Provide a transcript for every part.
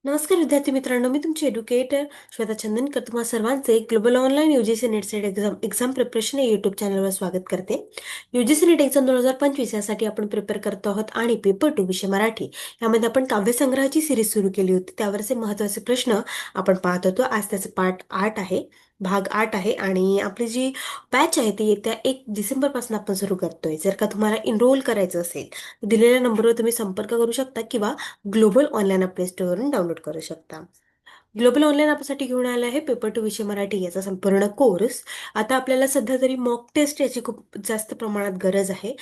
नमस्कार विद्यार्थी मित्रांनो, मी तुमची एड्युकेटर श्वेता चंदनकर तुम्हा सर्वांचे global online UGC net set exam preparation या युट्यूब चॅनलवर स्वागत करते. यूजीसी नेट एक्झाम 2025 यासाठी आपण प्रिपेअर करतो आहोत आणि पेपर 2 विषय मराठी यामध्ये आपण काव्यसंग्रहाची सिरीज सुरू केली होती. त्यावरचे महत्त्वाचे प्रश्न आपण पाहत होतो. आज त्याचे पार्ट 8 आहे, भाग 8 आहे आणि आपली जी बॅच आहे ती येत्या 1 डिसेंबरपासून आपण सुरू करतोय. जर का तुम्हाला एनरोल करायचं असेल तर दिलेल्या नंबरवर तुम्ही संपर्क करू शकता किंवा ग्लोबल ऑनलाईन प्ले स्टोअरवरून डाउनलोड करू शकता. ग्लोबल ऑनलाईन आपल्यासाठी घेऊन आला आहे पेपर टू विषय मराठी याचा संपूर्ण कोर्स. आता आपल्याला सध्या तरी मॉक टेस्ट याची खूप जास्त प्रमाणात गरज आहे.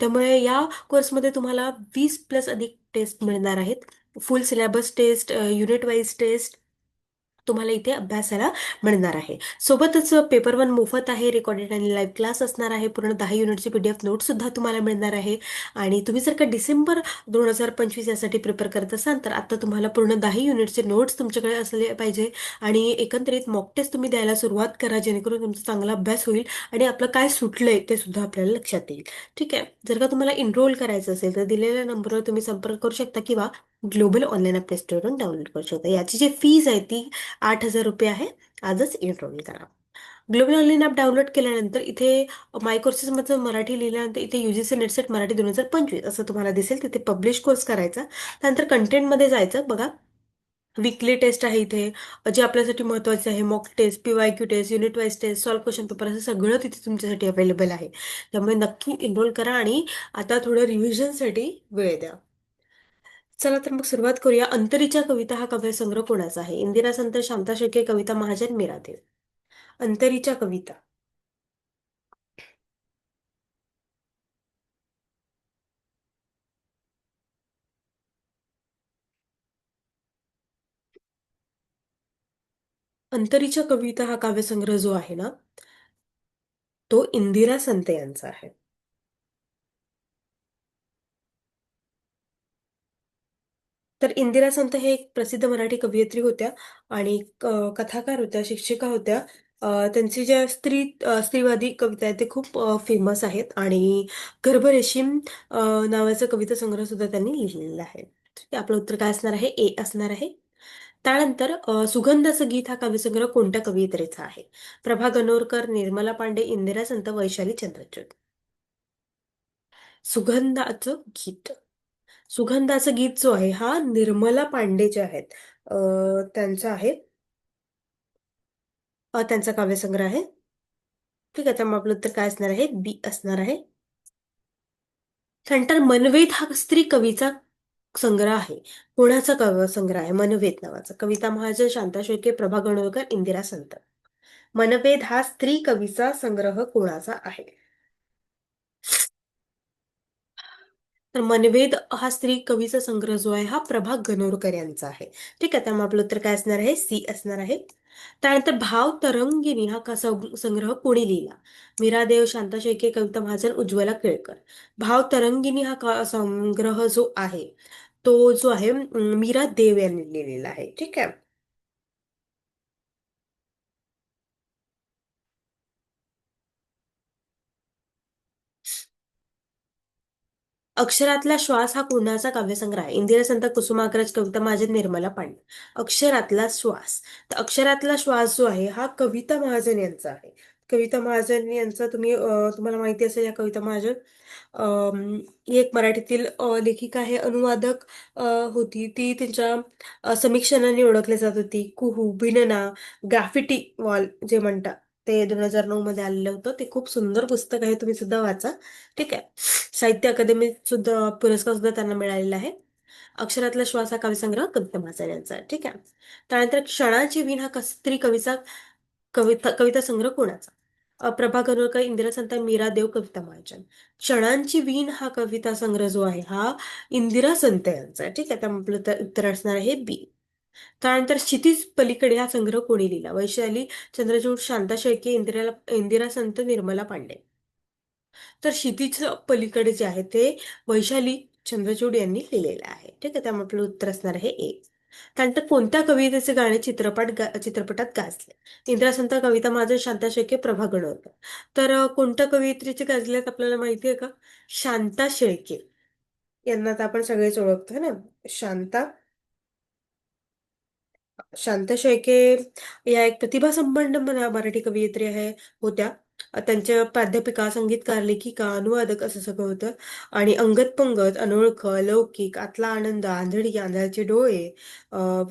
त्यामुळे या कोर्समध्ये तुम्हाला 20+ अधिक टेस्ट मिळणार आहेत. Full syllabus test, unit wise test तुम्हाला इथे अभ्यासाला मिळणार आहे. सोबतच पेपर 1 मोफत आहे, रेकॉर्डेड आणि लाईव्ह क्लास असणार आहे. पूर्ण 10 युनिटची PDF नोट सुद्धा तुम्हाला मिळणार आहे. आणि तुम्ही जर का डिसेंबर 2025 यासाठी प्रिपेअर करत असाल तर आता तुम्हाला पूर्ण 10 युनिटचे नोट्स तुमच्याकडे असले पाहिजे आणि एकंदरीत मॉक टेस्ट तुम्ही द्यायला सुरुवात करा, जेणेकरून तुमचा चांगला अभ्यास होईल आणि आपलं काय सुटलंय ते सुद्धा आपल्याला लक्षात येईल. ठीक आहे. जर का तुम्हाला एनरोल करायचं असेल तर दिलेल्या नंबरवर तुम्ही संपर्क करू शकता किंवा ग्लोबल ऑनलाईन प्ले स्टोअरवरून डाउनलोड करू शकता. याची जी फीज आहे ती 8,000 रुपये आहे. आजच एनरोल करा. ग्लोबल ऑनलाईन ॲप डाउनलोड केल्यानंतर इथे माय कोर्सेसमध्ये मराठी लिहिल्यानंतर इथे यूजीसी नेटसेट मराठी 2025 असं तुम्हाला दिसेल. तिथे पब्लिश कोर्स करायचा. त्यानंतर कंटेंटमध्ये जायचं. बघा, वीकली टेस्ट आहे इथे, जे आपल्यासाठी महत्त्वाचे आहे. Mock test, PYQ test, unit wise test, solve question paper असं सगळं तिथे तुमच्यासाठी अवेलेबल आहे. त्यामुळे नक्की एनरोल करा आणि आता थोडं रिव्हिजनसाठी वेळ द्या. चला तर मग सुरुवात करूया. अंतरीच्या कविता हा काव्यसंग्रह कोणाचा आहे? इंदिरा संत, शांता शेळके, कविता महाजन, मीरादेव. अंतरीच्या कविता. अंतरीच्या कविता हा काव्यसंग्रह जो आहे ना, तो इंदिरा संत यांचा आहे. तर इंदिरा संत हे एक प्रसिद्ध मराठी कवयित्री होत्या आणि कथाकार होत्या, शिक्षिका होत्या. त्यांची ज्या स्त्रीवादी कविता आहेत ते खूप फेमस आहेत आणि गर्भरेशीम नावाचा कविता संग्रह सुद्धा त्यांनी लिहिलेला आहे. ठीक आहे, आपलं उत्तर काय असणार आहे? ए असणार आहे. त्यानंतर सुगंधाचं गीत हा काव्यसंग्रह कोणत्या कवयित्रीचा आहे? प्रभा गणोरकर, निर्मला पांडे, इंदिरा संत, वैशाली चंद्रचूड. सुगंधाचं गीत. सुगंधाचं गीत जो आहे हा निर्मला पांडे जे आहेत, त्यांचा आहे. त्यांचा काव्यसंग्रह आहे. ठीक आहे, त्यामुळे आपलं उत्तर काय असणार आहे? बी असणार आहे. त्यानंतर मनवेद हा स्त्री कवीचा संग्रह आहे. कोणाचा काव्यसंग्रह आहे? मनवेद नावाचा. कविता महाजन, शांता शेळके, प्रभा गणोरकर, इंदिरा संत. मनवेद हा स्त्री कवीचा संग्रह कोणाचा आहे? तर मनवेद हा स्त्री कवीचा संग्रह जो आहे हा प्रभा गणोरकर यांचा आहे. ठीक आहे, त्यामुळे आपलं उत्तर काय असणार आहे? सी असणार आहे. त्यानंतर भाव तरंगिणी हा संग्रह कोणी लिहिला? मीरादेव, शांता शेळके, कविता महाजन, उज्ज्वला केळकर. भाव तरंगिणी हा संग्रह जो आहे तो जो आहे मीरा देव यांनी लिहिलेला आहे. ठीक आहे. अक्षरातला श्वास हा कुणाचा काव्यसंग्रह आहे? इंदिरा संत, कुसुमाग्रज, कविता महाजन, निर्मला पांडे. अक्षरातला श्वास. तर अक्षरातला श्वास जो आहे हा कविता महाजन यांचा आहे. कविता महाजन यांचा तुम्हाला माहिती असेल. या कविता महाजन ही एक मराठीतील लेखिका आहे, अनुवादक होती. ती त्यांच्या समीक्षणाने ओळखली जात होती. कुहू, भिनना, ग्राफिटी वॉल जे म्हणतात ते 2009 मध्ये आलेलं होतं. ते खूप सुंदर पुस्तक आहे, तुम्ही सुद्धा वाचा. ठीक आहे. साहित्य अकादमीत सुद्धा पुरस्कार सुद्धा त्यांना मिळालेला आहे. अक्षरातला श्वास हा कविसंग्रह कविता महाजन यांचा आहे. ठीक आहे. त्यानंतर क्षणाची वीण हा स्त्री कवीचा कविता संग्रह कोणाचा? प्रभा गणोरकर, इंदिरा संत, मीरा देव, कविता महाजन. क्षणांची वीण हा कविता संग्रह जो आहे हा इंदिरा संत यांचा आहे. ठीक आहे, त्यामुळे आपलं उत्तर असणार आहे बी. त्यानंतर क्षितिज पलीकडे हा संग्रह कोणी लिहिला? वैशाली चंद्रचूड, शांता शेळके, इंदिरा संत, निर्मला पांडे. तर क्षितिज पलीकडे जे आहे ते वैशाली चंद्रचूड यांनी लिहिलेलं आहे. ठीक आहे, त्यामुळे आपलं उत्तर असणार आहे ए. त्यानंतर कोणत्या कवितेचे गाणे चित्रपटात गाजले? इंदिरा संत, कविता महाजन, शांता शेळके, प्रभा गणोरकर. तर कोणत्या कवयित्रीचे गाजले आहेत आपल्याला माहिती आहे का? शांता शेळके यांना तर आपण सगळेच ओळखतो ना. शांता शांता शेळके या एक प्रतिभासंपन्न मराठी कवयित्री होत्या. त्यांच्या प्राध्यापिका, संगीतकार, लेखिका, अनुवादक असं सगळं होतं. आणि अंगद पंगत, अनोळखं, लौकिक, आतला आनंद, आंधळी, आंधळ्याचे डोळे,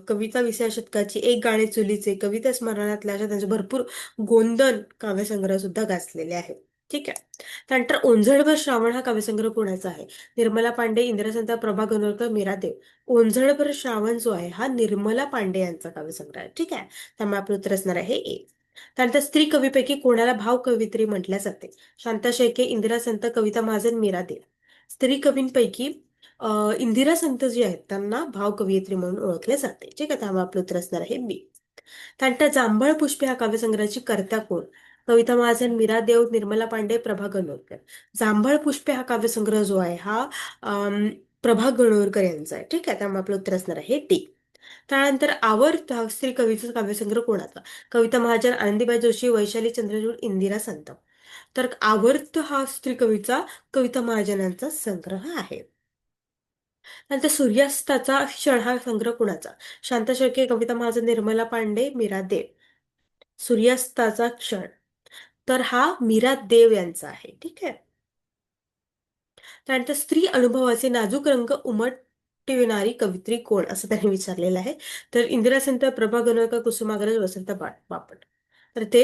कविता 20व्या शतकाची, एक गाणे चुलीचे, कविता स्मरणातल्या, अशा त्यांचे भरपूर गोंदन काव्यसंग्रह सुद्धा गाजलेले आहेत. ठीक आहे. त्यानंतर ओंजळभर श्रावण हा काव्यसंग्रह कोणाचा आहे? निर्मला पांडे, इंदिरासंत, प्रभा गणोरकर, मीरा देव. ओंजळभर श्रावण जो आहे हा निर्मला पांडे यांचा काव्यसंग्रह आहे. ठीक आहे. त्यामुळे आपलं उत्तर असणार आहे ए. त्यानंतर स्त्री कवीपैकी कोणाला भाव कवित्री म्हटल्या जाते? शांता शेळके, इंदिरा संत, कविता महाजन, मीरा दे. स्त्री कवींपैकी इंदिरा संत जी आहेत त्यांना भाव कवयित्री म्हणून ओळखले जाते. ठीक आहे. त्यामुळे आपलं उत्तर असणार आहे बी. त्यानंतर जांभळ पुष्पे हा काव्यसंग्रहाची कर्त्या कोण? कविता महाजन, मीरा देव, निर्मला पांडे, प्रभा गणोरकर. जांभळ पुष्पे हा काव्यसंग्रह जो आहे हा प्रभा गणोरकर यांचा आहे. ठीक आहे. त्यामुळे आपलं उत्तर असणार आहे डी. त्यानंतर आवर्त हा स्त्री कवीचा काव्यसंग्रह कोणाचा? कविता महाजन, आनंदीबाई जोशी, वैशाली चंद्रचूड, इंदिरा संत. तर आवर्त हा स्त्री कवीचा कविता महाजनांचा संग्रह आहे. नंतर सूर्यास्ताचा क्षण हा संग्रह कुणाचा? शांता शेळके, कविता महाजन, निर्मला पांडे, मीरा देव. सूर्यास्ताचा क्षण तर हा मीरा देव यांचा आहे. ठीक आहे. त्यानंतर स्त्री अनुभवाचे नाजूक रंग उमटविणारी कवित्री कोण असं त्यांनी विचारलेलं आहे. तर इंदिरा संत, प्रभा गणोरकर, कुसुमाग्रज, वसंत बापट. तर ते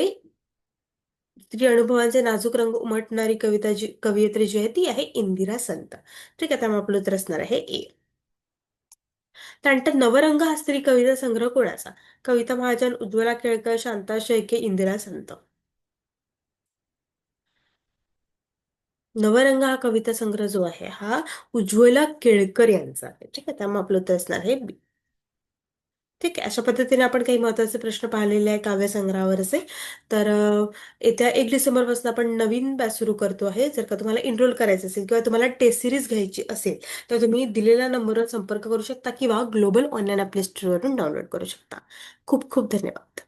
स्त्री अनुभवांचे नाजूक रंग उमटणारी कवयित्री जी आहे ती आहे इंदिरा संत. ठीक आहे. त्यामुळे आपलं उत्तर असणार आहे ए. त्यानंतर नवरंग हा स्त्री कविता संग्रह कोणाचा? कविता महाजन, उज्ज्वला केळकर, शांता शेळके, इंदिरा संत. नवरंग हा कविता संग्रह जो आहे हा उज्ज्वला केळकर यांचा आहे. ठीक आहे. त्यामुळे आपलं उत्तर असणार आहे बी. ठीक आहे. अशा पद्धतीने आपण काही महत्वाचे प्रश्न पाहिलेले आहे काव्यसंग्रहावरचे. तर येत्या 1 डिसेंबरपासून आपण नवीन बॅच सुरू करतो आहे. जर का तुम्हाला एनरोल करायचं असेल किंवा तुम्हाला टेस्ट सिरीज घ्यायची असेल तर तुम्ही दिलेल्या नंबरवर संपर्क करू शकता किंवा ग्लोबल ऑनलाईन आपल्या स्टोअरवरून डाउनलोड करू शकता. खूप खूप धन्यवाद.